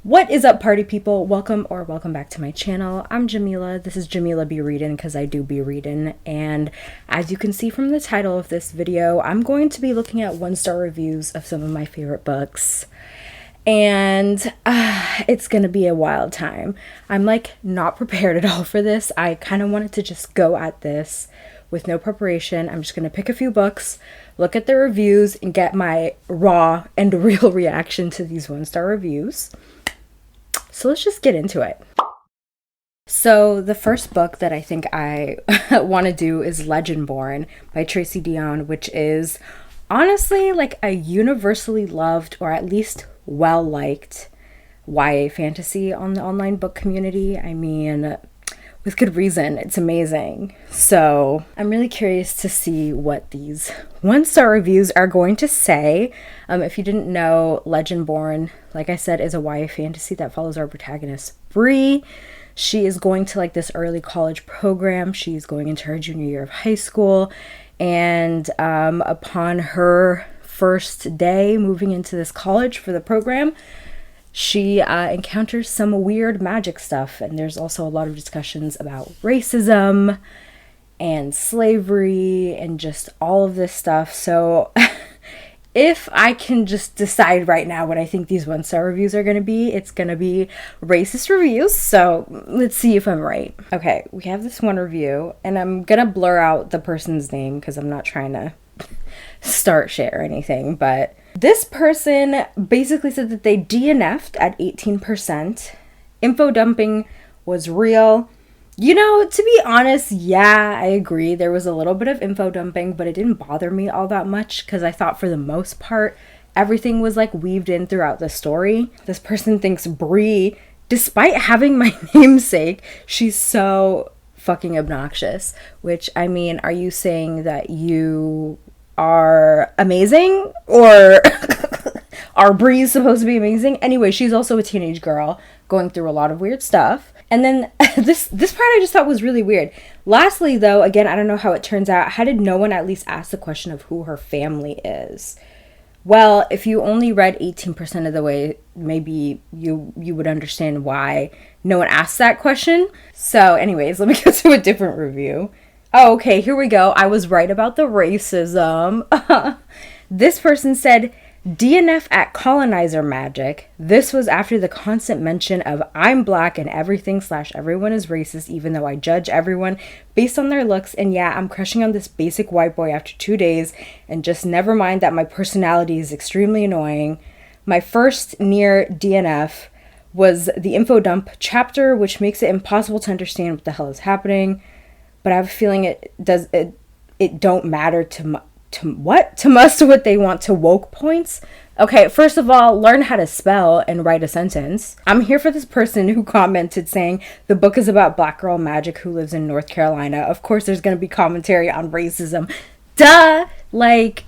What is up, party people? Welcome back to my channel. I'm Jamila. This is JemilaBeReadin because I do be reading. And as you can see from the title of this video, I'm going to be looking at one-star reviews of some of my favorite books. And it's gonna be a wild time. I'm like not prepared at all for this. I kind of wanted to just go at this with no preparation. I'm just gonna pick a few books, look at the reviews, and get my raw and real reaction to these one-star reviews. So let's just get into it. So the first book that I think I want to do is Legendborn by Tracy Deonn, which is honestly like a universally loved, or at least well-liked, YA fantasy on the online book community. I mean, with good reason. It's amazing. So I'm really curious to see what these one-star reviews are going to say. If you didn't know, Legendborn, like I said, is a YA fantasy that follows our protagonist, Bree. She is going to like this early college program. She's going into her junior year of high school. And upon her first day moving into this college for the program, she encounters some weird magic stuff, and there's also a lot of discussions about racism and slavery and just all of this stuff. So if I can just decide right now what I think these one-star reviews are going to be, it's going to be racist reviews. So let's see if I'm right. Okay, we have this one review, and I'm going to blur out the person's name because I'm not trying to start shit or anything, but this person basically said that they DNF'd at 18%. Info dumping was real. You know, to be honest, yeah, I agree. There was a little bit of info dumping, but it didn't bother me all that much because I thought for the most part, everything was like weaved in throughout the story. This person thinks Bree, despite having my namesake, she's so fucking obnoxious. Which, I mean, are you saying that you are amazing, or are Bree's supposed to be amazing? Anyway, she's also a teenage girl going through a lot of weird stuff. And then this part I just thought was really weird. Lastly, though, again, I don't know how it turns out. How did no one at least ask the question of who her family is? Well, if you only read 18% of the way, maybe you would understand why no one asked that question. So anyways, let me go to a different review. Oh, okay, here we go. I was right about the racism. This person said, DNF at colonizer magic. This was after the constant mention of I'm black and everything/everyone is racist, even though I judge everyone based on their looks. And yeah, I'm crushing on this basic white boy after 2 days. And just never mind that my personality is extremely annoying. My first near DNF was the info dump chapter, which makes it impossible to understand what the hell is happening. But I have a feeling it don't matter to must what they want to woke points. Okay, first of all, learn how to spell and write a sentence. I'm here for this person who commented saying the book is about black girl magic who lives in North Carolina. Of course there's going to be commentary on racism. Duh! Like,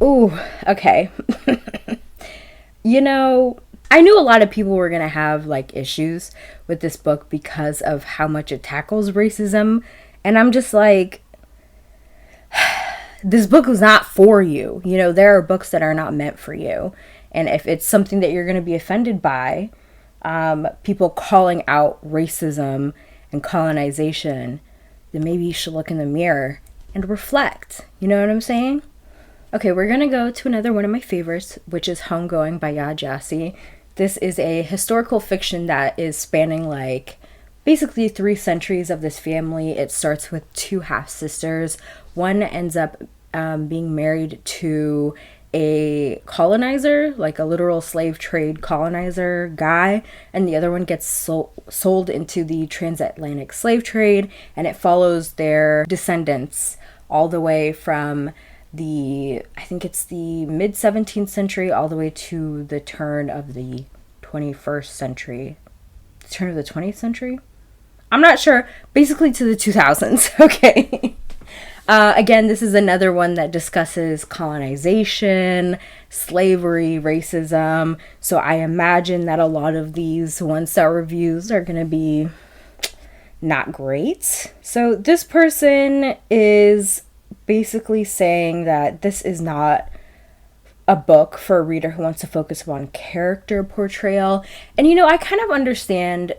ooh, okay. You know, I knew a lot of people were going to have like issues with this book because of how much it tackles racism. And I'm just like, this book was not for you. You know, there are books that are not meant for you. And if it's something that you're going to be offended by, people calling out racism and colonization, then maybe you should look in the mirror and reflect. You know what I'm saying? Okay, we're going to go to another one of my favorites, which is Homegoing by Ya Jassy. This is a historical fiction that is spanning like basically 3 centuries of this family. It starts with 2 half-sisters. One ends up being married to a colonizer, like a literal slave trade colonizer guy, and the other one gets sold into the transatlantic slave trade, and it follows their descendants all the way from I think it's the mid 17th century all the way to the turn of the 21st century. The turn of the 20th century? I'm not sure. Basically to the 2000s. Okay. Again, this is another one that discusses colonization, slavery, racism. So I imagine that a lot of these one-star reviews are going to be not great. So this person is basically saying that this is not a book for a reader who wants to focus on character portrayal. And, you know, I kind of understand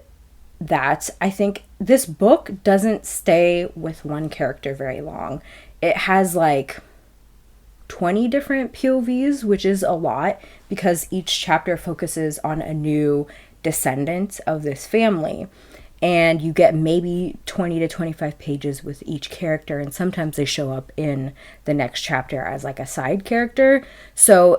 that. I think this book doesn't stay with one character very long. It has like 20 different POVs, which is a lot because each chapter focuses on a new descendant of this family. And you get maybe 20 to 25 pages with each character, and sometimes they show up in the next chapter as like a side character. So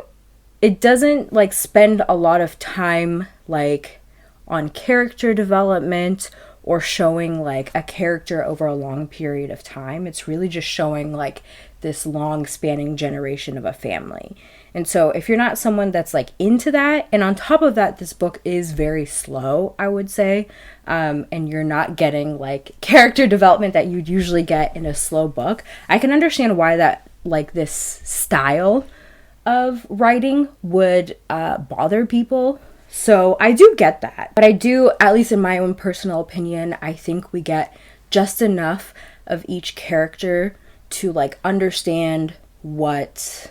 it doesn't like spend a lot of time like on character development or showing like a character over a long period of time. It's really just showing like this long spanning generation of a family. And so if you're not someone that's like into that, and on top of that, this book is very slow, I would say, and you're not getting like character development that you'd usually get in a slow book, I can understand why that like this style of writing would bother people. So I do get that, but I do, at least in my own personal opinion, I think we get just enough of each character to like understand what,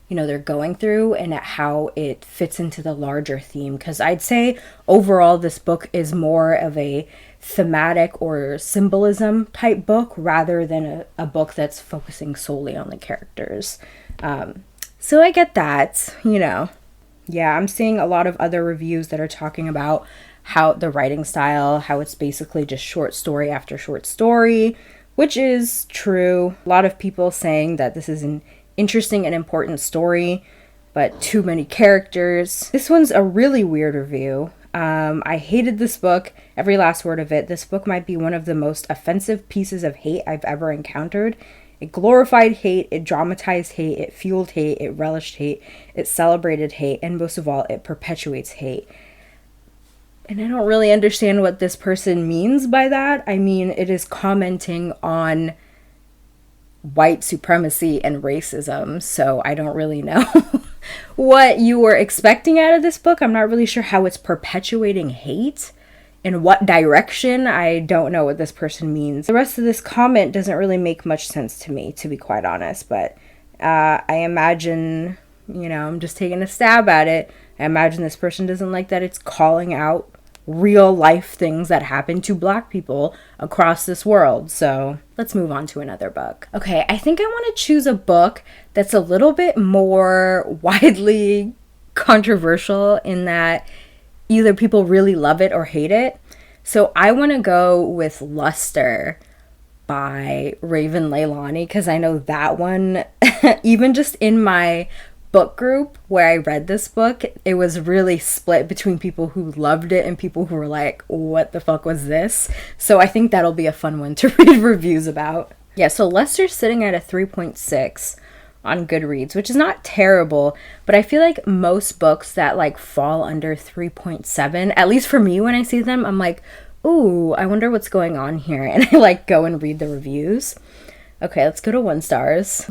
you know, they're going through and how it fits into the larger theme. Because I'd say overall this book is more of a thematic or symbolism type book rather than a book that's focusing solely on the characters. So I get that, you know. Yeah, I'm seeing a lot of other reviews that are talking about how the writing style, how it's basically just short story after short story, which is true. A lot of people saying that this is an interesting and important story, but too many characters. This one's a really weird review. I hated this book, every last word of it. This book might be one of the most offensive pieces of hate I've ever encountered. It glorified hate, it dramatized hate, it fueled hate, it relished hate, it celebrated hate, and most of all, it perpetuates hate. And I don't really understand what this person means by that. I mean, it is commenting on white supremacy and racism, so I don't really know what you were expecting out of this book. I'm not really sure how it's perpetuating hate. In what direction? I don't know what this person means. The rest of this comment doesn't really make much sense to me, to be quite honest, but I imagine, you know, I'm just taking a stab at it. I imagine this person doesn't like that it's calling out real life things that happen to Black people across this world. So let's move on to another book. Okay, I think I want to choose a book that's a little bit more widely controversial in that either people really love it or hate it. So I want to go with Luster by Raven Leilani, because I know that one, even just in my book group where I read this book, it was really split between people who loved it and people who were like, what the fuck was this? So I think that'll be a fun one to read reviews about. Yeah, so Luster's sitting at a 3.6 on Goodreads, which is not terrible, but I feel like most books that like fall under 3.7, at least for me when I see them, I'm like, ooh, I wonder what's going on here, and I like go and read the reviews. Okay, let's go to 1 stars.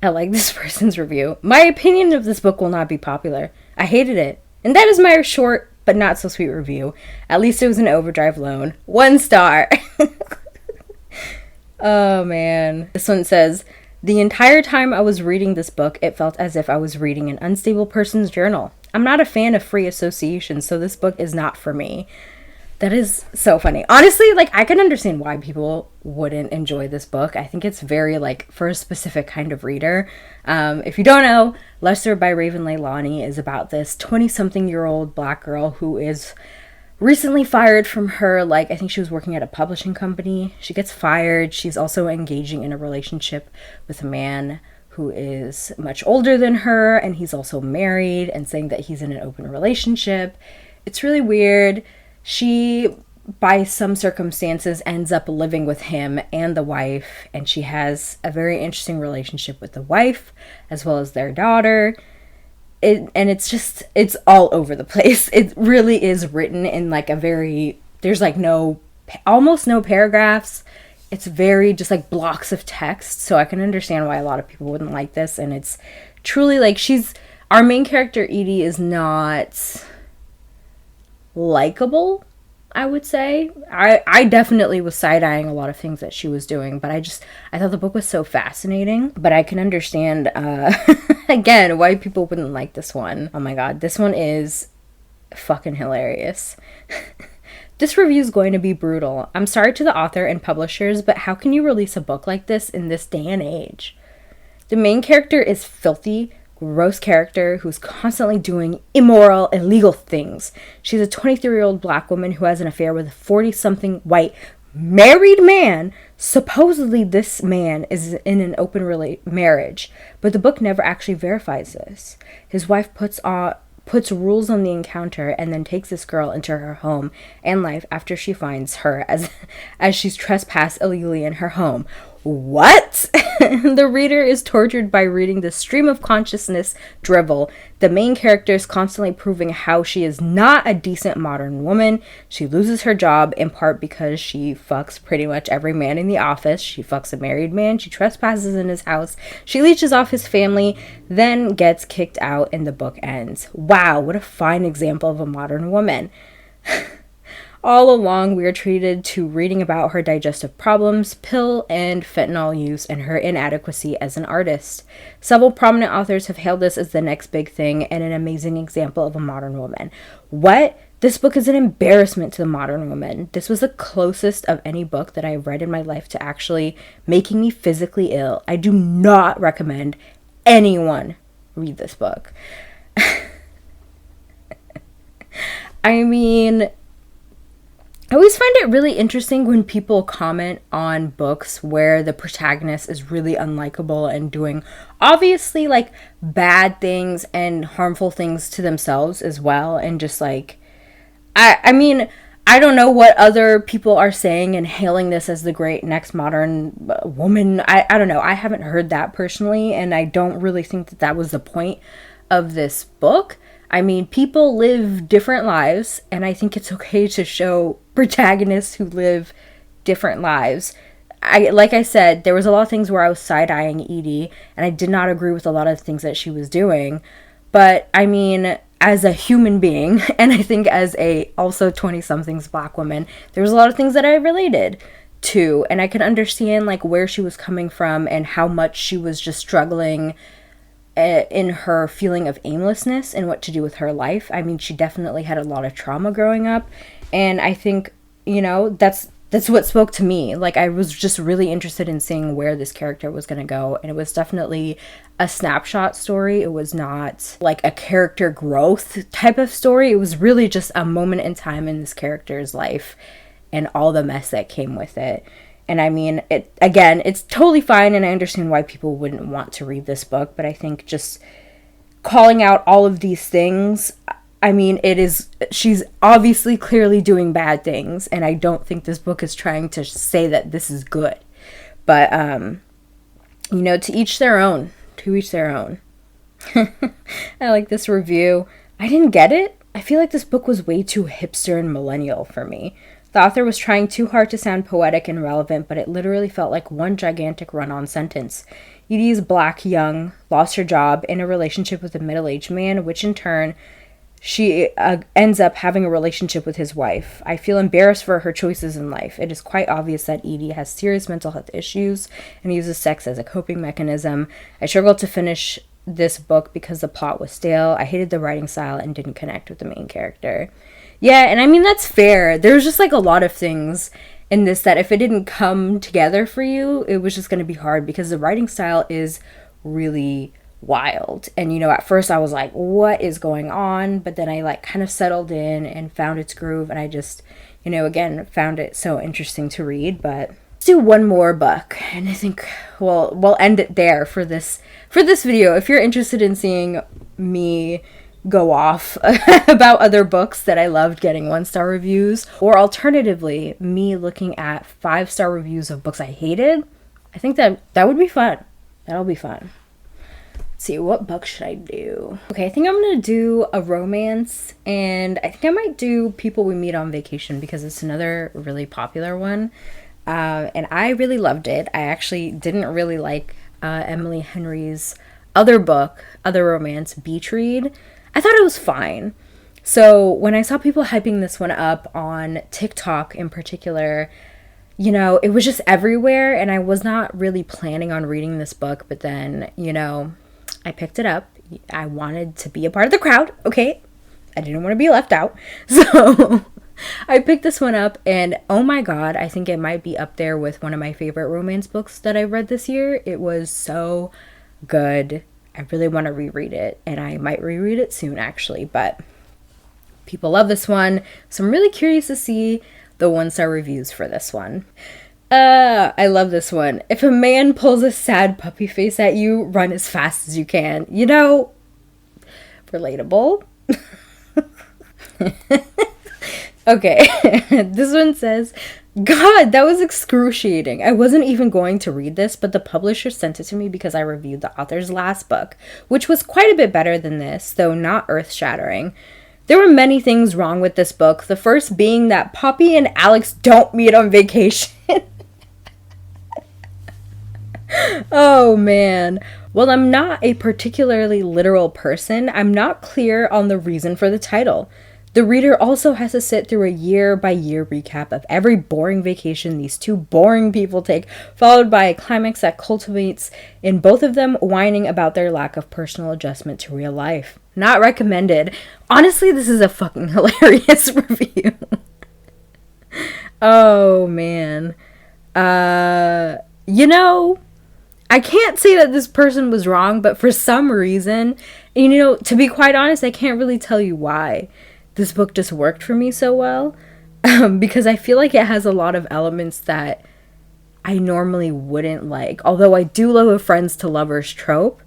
I like this person's review. My opinion of this book will not be popular. I hated it. And that is my short but not so sweet review. At least it was an overdrive loan. 1 star. Oh man. This one says, the entire time I was reading this book, it felt as if I was reading an unstable person's journal. I'm not a fan of free association, so this book is not for me. That is so funny. Honestly, like, I can understand why people wouldn't enjoy this book. I think it's very, like, for a specific kind of reader. If you don't know, Luster by Raven Leilani is about this 20-something-year-old Black girl who is recently fired from her, like, I think she was working at a publishing company. She gets fired. She's also engaging in a relationship with a man who is much older than her, and he's also married and saying that he's in an open relationship. It's really weird. She, by some circumstances, ends up living with him and the wife, and she has a very interesting relationship with the wife as well as their daughter. It's all over the place. It really is written in like a very, there's like almost no paragraphs. It's very just like blocks of text. So I can understand why a lot of people wouldn't like this. And it's truly like our main character, Edie, is not likable, I would say. I definitely was side-eyeing a lot of things that she was doing, but I thought the book was so fascinating. But I can understand Again, why people wouldn't like this one. Oh my god, this one is fucking hilarious. This review is going to be brutal. I'm sorry to the author and publishers, but how can you release a book like this in this day and age? The main character is filthy, gross character who's constantly doing immoral, illegal things. She's a 23-year-old black woman who has an affair with a 40-something white married man. Supposedly this man is in an open marriage, but the book never actually verifies this. His wife puts rules on the encounter and then takes this girl into her home and life after she finds her as she's trespassed illegally in her home. What? The reader is tortured by reading the stream of consciousness drivel. The main character is constantly proving how she is not a decent modern woman. She loses her job in part because she fucks pretty much every man in the office. She fucks a married man. She trespasses in his house. She leeches off his family, then gets kicked out, and the book ends. Wow, what a fine example of a modern woman. All along, we are treated to reading about her digestive problems, pill and fentanyl use, and her inadequacy as an artist. Several prominent authors have hailed this as the next big thing and an amazing example of a modern woman. What? This book is an embarrassment to the modern woman. This was the closest of any book that I've read in my life to actually making me physically ill. I do not recommend anyone read this book. I mean, I always find it really interesting when people comment on books where the protagonist is really unlikable and doing obviously like bad things and harmful things to themselves as well. And just like, I mean, I don't know what other people are saying and hailing this as the great next modern woman. I don't know. I haven't heard that personally, and I don't really think that was the point of this book. I mean, people live different lives, and I think it's okay to show protagonists who live different lives. Like I said, there was a lot of things where I was side-eyeing Edie, and I did not agree with a lot of things that she was doing. But, I mean, as a human being, and I think as a also 20-somethings black woman, there was a lot of things that I related to, and I could understand, like, where she was coming from and how much she was just struggling in her feeling of aimlessness and what to do with her life. I mean, she definitely had a lot of trauma growing up, and I think, you know, that's what spoke to me. Like, I was just really interested in seeing where this character was going to go, and it was definitely a snapshot story. It was not like a character growth type of story. It was really just a moment in time in this character's life and all the mess that came with it. And I mean, it's totally fine, and I understand why people wouldn't want to read this book, but I think just calling out all of these things, I mean, she's obviously clearly doing bad things, and I don't think this book is trying to say that this is good. But, you know, to each their own. To each their own. I like this review. I didn't get it. I feel like this book was way too hipster and millennial for me. The author was trying too hard to sound poetic and relevant, but it literally felt like one gigantic run-on sentence. Edie is black, young, lost her job, in a relationship with a middle-aged man, which in turn, she ends up having a relationship with his wife. I feel embarrassed for her choices in life. It is quite obvious that Edie has serious mental health issues and uses sex as a coping mechanism. I struggled to finish this book because the plot was stale. I hated the writing style and didn't connect with the main character. Yeah, and I mean, that's fair. There's just like a lot of things in this that if it didn't come together for you, it was just going to be hard because the writing style is really wild. And, you know, at first I was like, what is going on? But then I like kind of settled in and found its groove, and I just, you know, again, found it so interesting to read. But let's do one more book, and I think we'll end it there for this video. If you're interested in seeing me go off about other books that I loved getting 1-star reviews, or alternatively me looking at 5-star reviews of books I hated, I think that would be fun. That'll be fun. Let's see, what book should I do? Okay, I think I'm gonna do a romance, and I think I might do People We Meet on Vacation because it's another really popular one, and I really loved it. I actually didn't really like Emily Henry's other romance, Beach Read. I thought it was fine. So when I saw people hyping this one up on TikTok in particular, you know, it was just everywhere, and I was not really planning on reading this book, but then, you know, I picked it up. I wanted to be a part of the crowd, okay? I didn't want to be left out. So I picked this one up, and oh my god, I think it might be up there with one of my favorite romance books that I read this year. It was so good. I really want to reread it, and I might reread it soon actually, but people love this one, so I'm really curious to see the 1-star reviews for this one. I love this one. If a man pulls a sad puppy face at you, run as fast as you can. You know, relatable. Okay, this one says, God, that was excruciating. I wasn't even going to read this, but the publisher sent it to me because I reviewed the author's last book, which was quite a bit better than this, though not earth-shattering. There were many things wrong with this book, the first being that Poppy and Alex don't meet on vacation. Oh man. While I'm not a particularly literal person, I'm not clear on the reason for the title. The reader also has to sit through a year-by-year recap of every boring vacation these two boring people take, followed by a climax that culminates in both of them whining about their lack of personal adjustment to real life. Not recommended. Honestly, this is a fucking hilarious review. Oh, man. You know, I can't say that this person was wrong, but for some reason, and you know, to be quite honest, I can't really tell you why this book just worked for me so well, because I feel like it has a lot of elements that I normally wouldn't like. Although I do love a friends to lovers trope,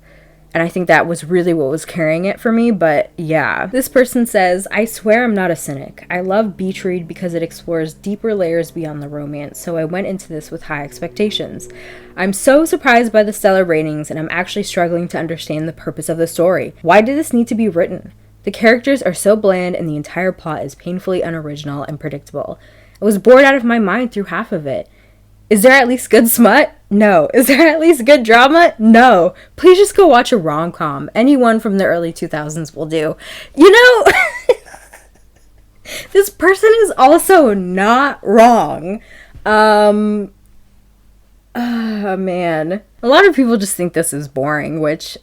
and I think that was really what was carrying it for me, but yeah. This person says, I swear I'm not a cynic. I love Beach Read because it explores deeper layers beyond the romance, so I went into this with high expectations. I'm so surprised by the stellar ratings, and I'm actually struggling to understand the purpose of the story. Why did this need to be written? The characters are so bland, and the entire plot is painfully unoriginal and predictable. I was bored out of my mind through half of it. Is there at least good smut? No. Is there at least good drama? No. Please just go watch a rom-com. Anyone from the early 2000s will do. You know, this person is also not wrong. Man. A lot of people just think this is boring, which,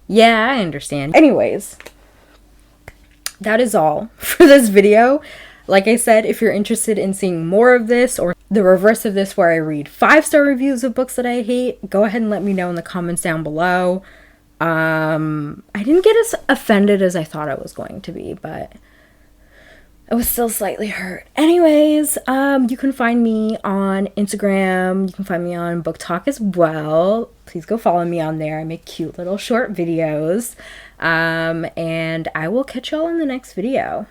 yeah, I understand. Anyways, that is all for this video. Like I said, if you're interested in seeing more of this or the reverse of this where I read 5-star reviews of books that I hate, go ahead and let me know in the comments down below. I didn't get as offended as I thought I was going to be, but I was still slightly hurt. Anyways, you can find me on Instagram. You can find me on Book Talk as well. Please go follow me on there. I make cute little short videos. And I will catch y'all in the next video.